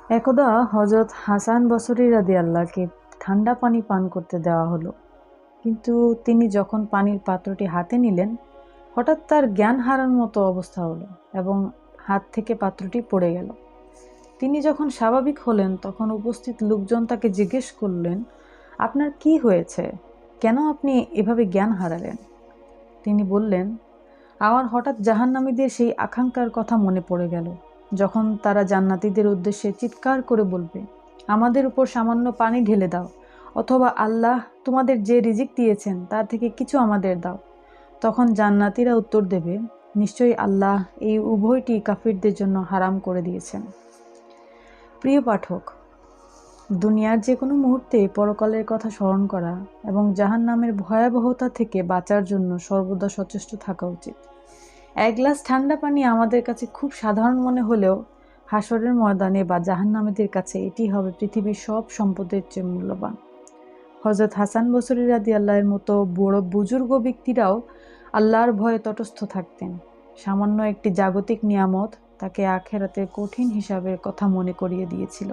একদা হযরত হাসান বসরি রাদিয়াল্লাহকে ঠান্ডা পানি পান করতে দেওয়া হলো, কিন্তু তিনি যখন পানির পাত্রটি হাতে নিলেন, হঠাৎ তার জ্ঞান হারানোর মতো অবস্থা হলো এবং হাত থেকে পাত্রটি পড়ে গেল। তিনি যখন স্বাভাবিক হলেন, তখন উপস্থিত লোকজন তাকে জিজ্ঞেস করলেন, আপনার কি হয়েছে, কেন আপনি এভাবে জ্ঞান হারালেন? তিনি বললেন, আমার হঠাৎ জাহান্নামীদের সেই আকাঙ্ক্ষার কথা মনে পড়ে গেল, যখন তারা জান্নাতীদের উদ্দেশ্যে চিৎকার করে বলবে, আমাদের উপর সামান্য পানি ঢেলে দাও, অথবা আল্লাহ তোমাদের যে রিজিক দিয়েছেন তার থেকে কিছু আমাদের দাও। তখন জান্নাতীরা উত্তর দেবে, নিশ্চয়ই আল্লাহ এই উভয়টি কাফিরদের জন্য হারাম করে দিয়েছেন। প্রিয় পাঠক, দুনিয়ার যে কোনো মুহূর্তে পরকালের কথা স্মরণ করা এবং জাহান্নামের ভয়াবহতা থেকে বাঁচার জন্য সর্বদা সচেষ্ট থাকা উচিত। এক গ্লাস ঠান্ডা পানি আমাদের কাছে খুব সাধারণ মনে হলেও হাসরের ময়দানে বা জাহান্নামীদের কাছে এটি হবে পৃথিবীর সব সম্পদের চেয়ে মূল্যবান। হযরত হাসান বসরি রাদিয়াল্লাহর মতো বড় বুজুর্গ ব্যক্তিরাও আল্লাহর ভয়ে তটস্থ থাকতেন। সামান্য একটি জাগতিক নিয়ামত তাকে আখেরাতের কঠিন হিসাবের কথা মনে করিয়ে দিয়েছিল।